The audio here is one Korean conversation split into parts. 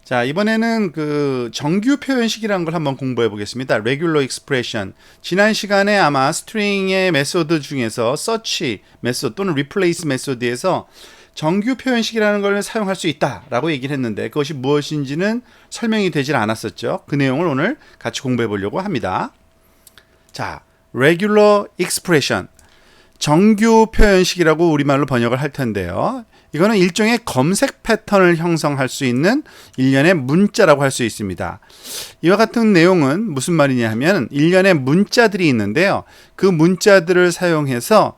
자, 이번에는 그 정규 표현식이라는 걸 한번 공부해 보겠습니다. Regular expression. 지난 시간에 아마 스트링의 메소드 중에서 search 메소드 또는 replace 메소드에서 정규 표현식이라는 걸 사용할 수 있다라고 얘기를 했는데 그것이 무엇인지는 설명이 되질 않았었죠. 그 내용을 오늘 같이 공부해 보려고 합니다. 자, regular expression. 정규 표현식이라고 우리말로 번역을 할 텐데요. 이거는 일종의 검색 패턴을 형성할 수 있는 일련의 문자라고 할 수 있습니다. 이와 같은 내용은 무슨 말이냐 하면 일련의 문자들이 있는데요. 그 문자들을 사용해서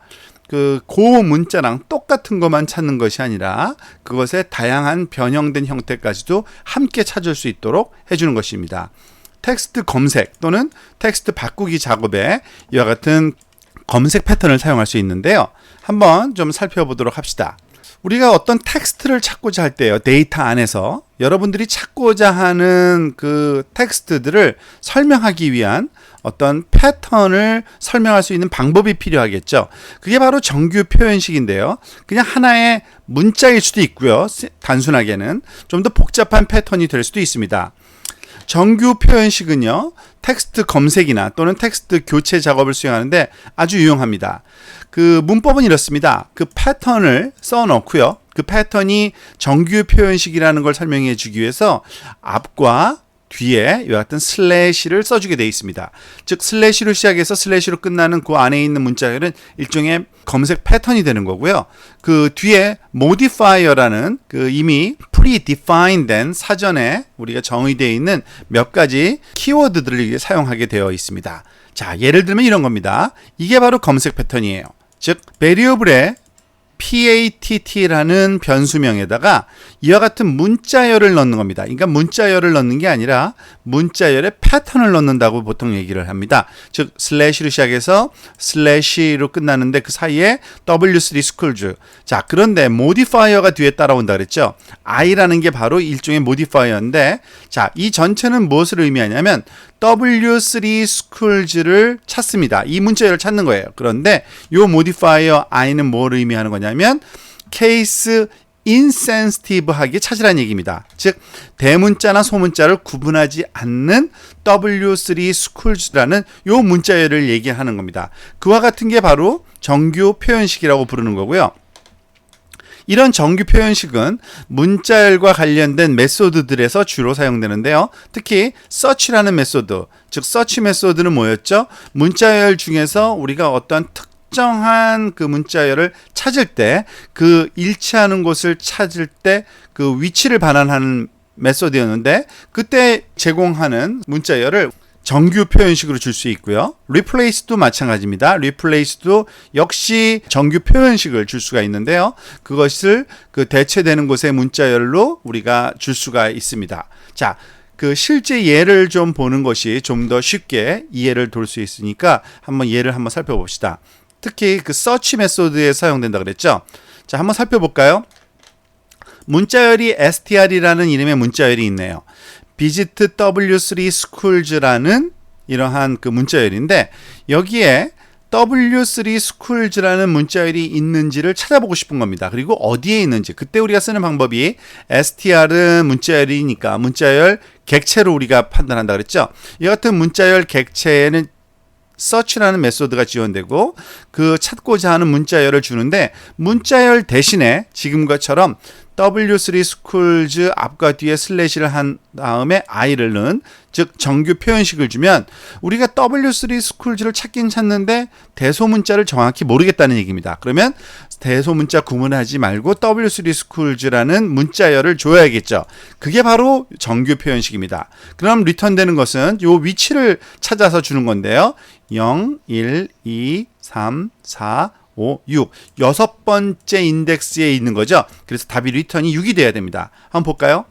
그 문자랑 똑같은 것만 찾는 것이 아니라 그것의 다양한 변형된 형태까지도 함께 찾을 수 있도록 해주는 것입니다. 텍스트 검색 또는 텍스트 바꾸기 작업에 이와 같은 검색 패턴을 사용할 수 있는데요. 한번 좀 살펴보도록 합시다. 우리가 어떤 텍스트를 찾고자 할 때요, 데이터 안에서 여러분들이 찾고자 하는 그 텍스트들을 설명하기 위한 어떤 패턴을 설명할 수 있는 방법이 필요하겠죠. 그게 바로 정규 표현식인데요. 그냥 하나의 문자일 수도 있고요. 단순하게는 좀 더 복잡한 패턴이 될 수도 있습니다. 정규 표현식은요, 텍스트 검색이나 또는 텍스트 교체 작업을 수행하는데 아주 유용합니다. 그 문법은 이렇습니다. 그 패턴을 써 놓고요. 그 패턴이 정규 표현식이라는 걸 설명해 주기 위해서 앞과 뒤에 이와 같은 슬래시를 써주게 되어 있습니다. 즉 슬래시로 시작해서 슬래시로 끝나는 그 안에 있는 문자열은 일종의 검색 패턴이 되는 거고요. 그 뒤에 modifier라는 그 이미 pre-defined 된 사전에 우리가 정의되어 있는 몇 가지 키워드들을 사용하게 되어 있습니다. 자, 예를 들면 이런 겁니다. 이게 바로 검색 패턴이에요. 즉 variable의 PATT라는 변수명에다가 이와 같은 문자열을 넣는 겁니다. 그러니까 문자열을 넣는 게 아니라 문자열의 패턴을 넣는다고 보통 얘기를 합니다. 즉 슬래시로 시작해서 슬래시로 끝나는데 그 사이에 W3 schools. 자, 그런데 modifier가 뒤에 따라온다 그랬죠. I라는 게 바로 일종의 modifier인데, 자, 이 전체는 무엇을 의미하냐면 W3 schools를 찾습니다. 이 문자열을 찾는 거예요. 그런데 이 modifier I는 뭘 의미하는 거냐면 case insensitive하게 찾으라는 얘기입니다. 즉 대문자나 소문자를 구분하지 않는 W3 schools라는 이 문자열을 얘기하는 겁니다. 그와 같은 게 바로 정규 표현식이라고 부르는 거고요. 이런 정규 표현식은 문자열과 관련된 메소드들에서 주로 사용되는데요. 특히 search라는 메소드, 즉 search 메소드는 뭐였죠? 문자열 중에서 우리가 어떤 특정한 그 문자열을 찾을 때 그 일치하는 곳을 찾을 때 그 위치를 반환하는 메소드였는데 그때 제공하는 문자열을 정규 표현식으로 줄 수 있고요. replace도 마찬가지입니다. replace도 역시 정규 표현식을 줄 수가 있는데요. 그것을 그 대체되는 곳의 문자열로 우리가 줄 수가 있습니다. 자, 그 실제 예를 좀 보는 것이 좀 더 쉽게 이해를 돌 수 있으니까 예를 한번 살펴봅시다. 특히 그 search 메소드에 사용된다 그랬죠. 자, 한번 살펴볼까요? 문자열이 str이라는 이름의 문자열이 있네요. visit W3 schools.라는 이러한 그 문자열인데 여기에 W3 schools.라는 문자열이 있는지를 찾아보고 싶은 겁니다. 그리고 어디에 있는지. 그때 우리가 쓰는 방법이 str은 문자열이니까 문자열 객체로 우리가 판단한다 그랬죠. 이 같은 문자열 객체에는 search라는 메소드가 지원되고 그 찾고자 하는 문자열을 주는데 문자열 대신에 지금과처럼 W3 schools 앞과 뒤에 슬래시를 한 다음에 I를 넣은 즉 정규 표현식을 주면 우리가 W3 schools 찾긴 찾는데 대소문자를 정확히 모르겠다는 얘기입니다. 그러면 대소문자 구분하지 말고 W3 schools.라는 문자열을 줘야겠죠. 그게 바로 정규 표현식입니다. 그럼 리턴되는 것은 이 위치를 찾아서 주는 건데요. 0, 1, 2, 3, 4, 5, 6. 여섯 번째 인덱스에 있는 거죠. 그래서 답이 리턴이 6이 돼야 됩니다. 한번 볼까요?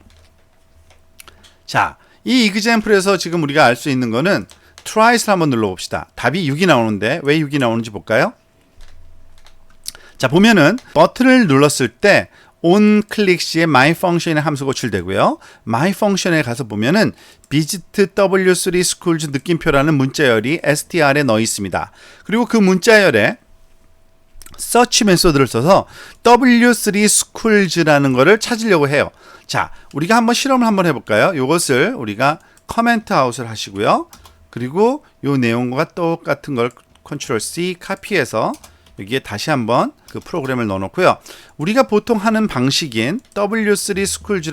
자, 이 example에서 지금 우리가 알 수 있는 거는 try를 한번 눌러봅시다. 답이 6이 나오는데 왜 6이 나오는지 볼까요? 자, 보면은 버튼을 눌렀을 때 on 클릭 시에 my function의 함수가 호출되고요. my function에 가서 보면은 visit W3 schools 느낌표라는 문자열이 str에 넣어 있습니다. 그리고 그 문자열에 search 메소드를 써서 W3 schools.라는 거를 찾으려고 해요. 자, 우리가 한번 실험을 한번 해볼까요? 이것을 우리가 커멘트 아웃을 하시고요. 그리고 이 내용과 똑같은 걸 컨트롤 C 카피해서 여기에 다시 한번 그 프로그램을 넣어놓고요. 우리가 보통 하는 방식인 W3 Schools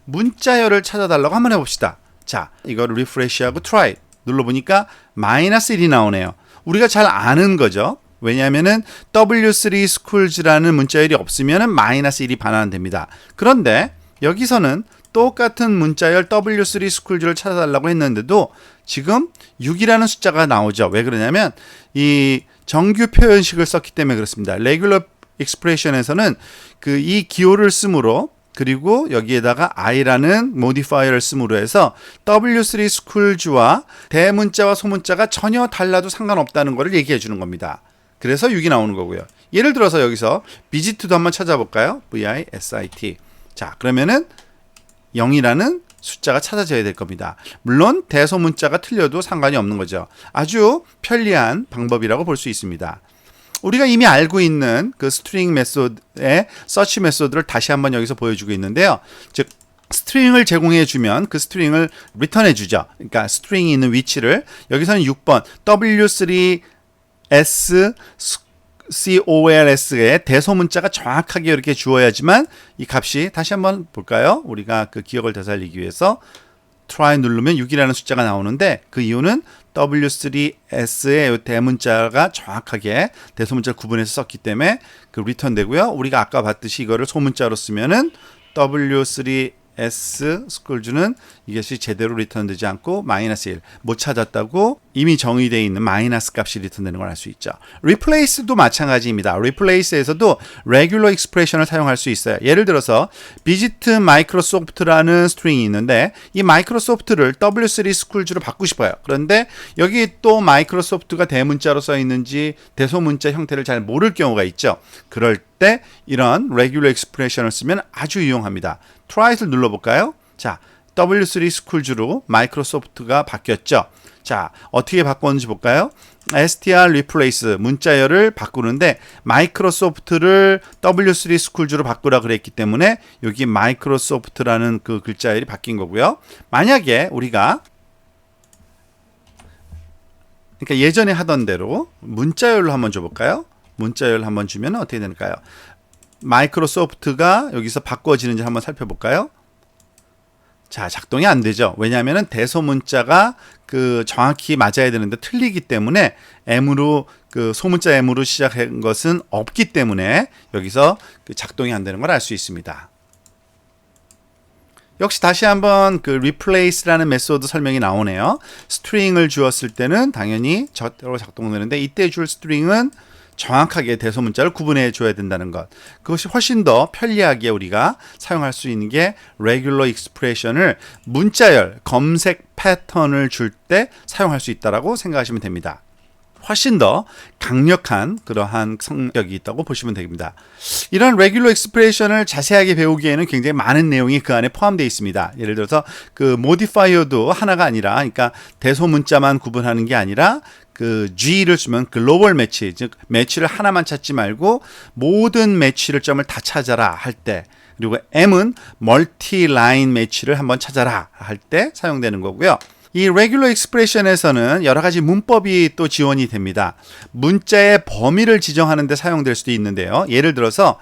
문자열을 찾아달라고 한번 해봅시다. 자, 이걸 리프레시하고 try 눌러보니까 -1이 나오네요. 우리가 잘 아는 거죠. 왜냐하면은 W3 Schools라는 문자열이 없으면은 -1이 반환됩니다. 그런데 여기서는 똑같은 문자열 W3 Schools를 찾아달라고 했는데도 지금 6이라는 숫자가 나오죠. 왜 그러냐면 이 정규 표현식을 썼기 때문에 그렇습니다. Regular Expression에서는 그 이 기호를 쓰므로 그리고 여기에다가 i라는 modifier를 쓰므로 해서 W3 Schools와 대문자와 소문자가 전혀 달라도 상관없다는 것을 얘기해 주는 겁니다. 그래서 6이 나오는 거고요. 예를 들어서 여기서 visit도 한번 찾아볼까요? V-I-S-I-T. 자, 그러면은 0이라는 숫자가 찾아져야 될 겁니다. 물론 대소문자가 틀려도 상관이 없는 거죠. 아주 편리한 방법이라고 볼 수 있습니다. 우리가 이미 알고 있는 그 스트링 메소드의 서치 메소드를 다시 한번 여기서 보여주고 있는데요. 즉 스트링을 제공해 주면 그 스트링을 리턴해 주죠. 그러니까 스트링이 있는 위치를 여기서는 6번 W3S COLS의 대소문자가 정확하게 이렇게 주어야지만 이 값이 다시 한번 볼까요? 우리가 그 기억을 되살리기 위해서 try 누르면 6이라는 숫자가 나오는데 그 이유는 W3S의 대문자가 정확하게 대소문자를 구분해서 썼기 때문에 그 리턴 되고요. 우리가 아까 봤듯이 이거를 소문자로 쓰면은 W3S 스쿨즈는 이것이 제대로 리턴되지 않고 -1 못 찾았다고 이미 정의되어 있는 마이너스 값이 리턴되는 걸 알 수 있죠. replace도 마찬가지입니다. replace에서도 regular expression을 사용할 수 있어요. 예를 들어서 visit microsoft라는 스트링이 있는데 이 마이크로소프트를 W3 schools 바꾸고 싶어요. 그런데 여기 또 마이크로소프트가 대문자로 써 있는지 대소문자 형태를 잘 모를 경우가 있죠. 그럴 때 이런 regular expression을 쓰면 아주 유용합니다. try를 눌러볼까요? 자, W3 Schools로 마이크로소프트가 바뀌었죠. 자, 어떻게 바꿨는지 볼까요? str replace 문자열을 바꾸는데 마이크로소프트를 W3 Schools로 바꾸라 그랬기 때문에 여기 마이크로소프트라는 그 글자열이 바뀐 거고요. 만약에 우리가 그러니까 예전에 하던 대로 문자열로 한번 줘볼까요? 문자열 한번 주면 어떻게 될까요? 마이크로소프트가 여기서 바꿔지는지 한번 살펴볼까요? 자, 작동이 안 되죠. 왜냐하면 대소문자가 그 정확히 맞아야 되는데 틀리기 때문에 M으로 그 소문자 M으로 시작한 것은 없기 때문에 여기서 그 작동이 안 되는 걸 알 수 있습니다. 역시 다시 한번 그 replace라는 메소드 설명이 나오네요. 스트링을 주었을 때는 당연히 저대로 작동되는데 이때 줄 스트링은 정확하게 대소문자를 구분해 줘야 된다는 것. 그것이 훨씬 더 편리하게 우리가 사용할 수 있는 게 regular expression을 문자열, 검색 패턴을 줄 때 사용할 수 있다고 생각하시면 됩니다. 훨씬 더 강력한 그러한 성격이 있다고 보시면 됩니다. 이런 regular expression을 자세하게 배우기에는 굉장히 많은 내용이 그 안에 포함되어 있습니다. 예를 들어서 그 modifier도 하나가 아니라, 그러니까 대소문자만 구분하는 게 아니라 그 G를 쓰면 글로벌 매치, 즉 매치를 하나만 찾지 말고 모든 매치를 점을 다 찾아라 할 때, 그리고 M은 멀티 라인 매치를 한번 찾아라 할 때 사용되는 거고요. 이 regular expression에서는 여러 가지 문법이 또 지원이 됩니다. 문자의 범위를 지정하는 데 사용될 수도 있는데요. 예를 들어서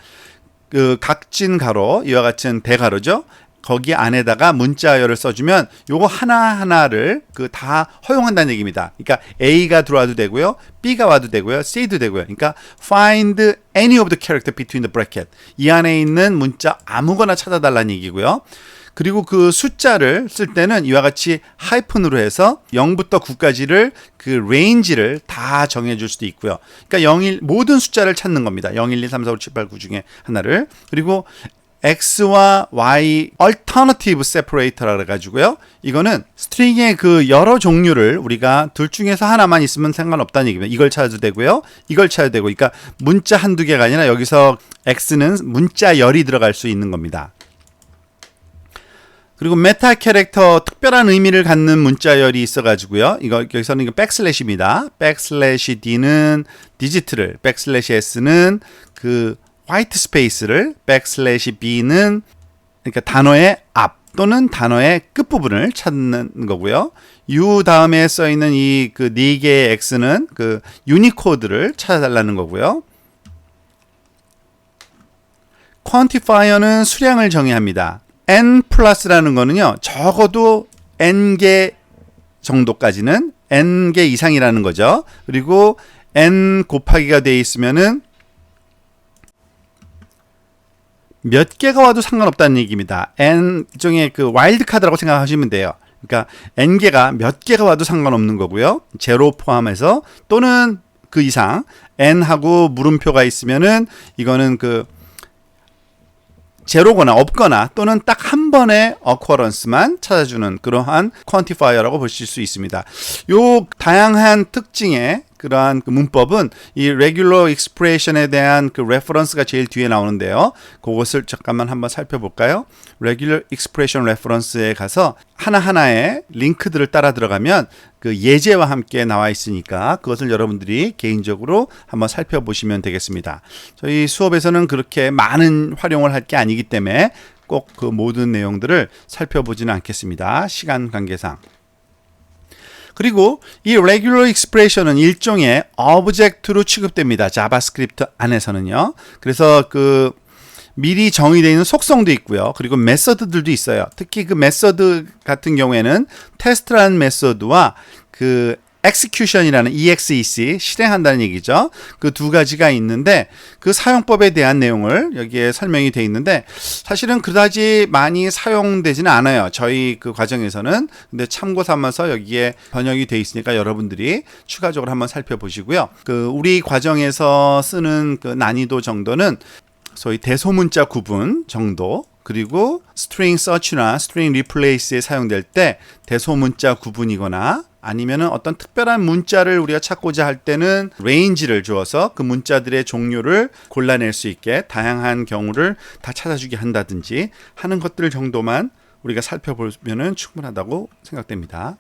그 각진 가로, 이와 같은 대가로죠. 거기 안에다가 문자열을 써주면 요거 하나하나를 그 다 허용한다는 얘기입니다. 그러니까 A가 들어와도 되고요. B가 와도 되고요. C도 되고요. 그러니까 find any of the character between the bracket. 이 안에 있는 문자 아무거나 찾아달라는 얘기고요. 그리고 그 숫자를 쓸 때는 이와 같이 하이픈으로 해서 0부터 9까지를 그 레인지를 다 정해줄 수도 있고요. 그러니까 01 모든 숫자를 찾는 겁니다. 0, 1, 2, 3, 4, 5, 6, 7, 8, 9 중에 하나를. 그리고 X와 Y alternative separator라 해가지고요. 이거는 스트링의 그 여러 종류를 우리가 둘 중에서 하나만 있으면 상관없다는 얘기입니다. 이걸 찾아도 되고요. 이걸 찾아도 되고. 그러니까 문자 한두 개가 아니라 여기서 X는 문자 열이 들어갈 수 있는 겁니다. 그리고 메타 캐릭터 특별한 의미를 갖는 문자열이 있어가지고요. 이거 여기서는 이거 백슬래시입니다. 백슬래시 D는 디지트를, 백슬래시 S는 그 화이트 스페이스를, 백슬래시 B는 그러니까 단어의 앞 또는 단어의 끝부분을 찾는 거고요. U 다음에 써 있는 이 그 네 개의 X는 그 유니코드를 찾아달라는 거고요. 퀀티파이어는 수량을 정의합니다. n 플러스라는 거는요, 적어도 n개 정도까지는 n개 이상이라는 거죠. 그리고 n 곱하기가 되어 있으면은 몇 개가 와도 상관없다는 얘기입니다. n 일종의 그 와일드 카드라고 생각하시면 돼요. 그러니까 n개가 몇 개가 와도 상관없는 거고요. 제로 포함해서 또는 그 이상 n하고 물음표가 있으면은 이거는 그 제로거나 없거나 또는 딱 한 번의 occurrence만 찾아주는 그러한 퀀티파이어라고 보실 수 있습니다. 요 다양한 특징의 그러한 그 문법은 이 regular expression에 대한 그 reference가 제일 뒤에 나오는데요. 그것을 잠깐만 한번 살펴볼까요? regular expression reference에 가서 하나하나의 링크들을 따라 들어가면 그 예제와 함께 나와 있으니까 그것을 여러분들이 개인적으로 한번 살펴보시면 되겠습니다. 저희 수업에서는 그렇게 많은 활용을 할 게 아니기 때문에 꼭 그 모든 내용들을 살펴보지는 않겠습니다. 시간 관계상. 그리고 이 regular expression은 일종의 object로 취급됩니다. 자바스크립트 안에서는요. 그래서 그 미리 정의되어 있는 속성도 있고요. 그리고 메서드들도 있어요. 특히 그 메서드 같은 경우에는 테스트라는 메서드와 그 execution이라는 exec 실행한다는 얘기죠. 그 두 가지가 있는데 그 사용법에 대한 내용을 여기에 설명이 되어 있는데 사실은 그다지 많이 사용되지는 않아요. 저희 그 과정에서는. 근데 참고 삼아서 여기에 번역이 되어 있으니까 여러분들이 추가적으로 한번 살펴보시고요. 그 우리 과정에서 쓰는 그 난이도 정도는 소위 대소문자 구분 정도, 그리고 string search나 string replace에 사용될 때 대소문자 구분이거나 아니면은 어떤 특별한 문자를 우리가 찾고자 할 때는 range를 주어서 그 문자들의 종류를 골라낼 수 있게 다양한 경우를 다 찾아주게 한다든지 하는 것들 정도만 우리가 살펴보면은 충분하다고 생각됩니다.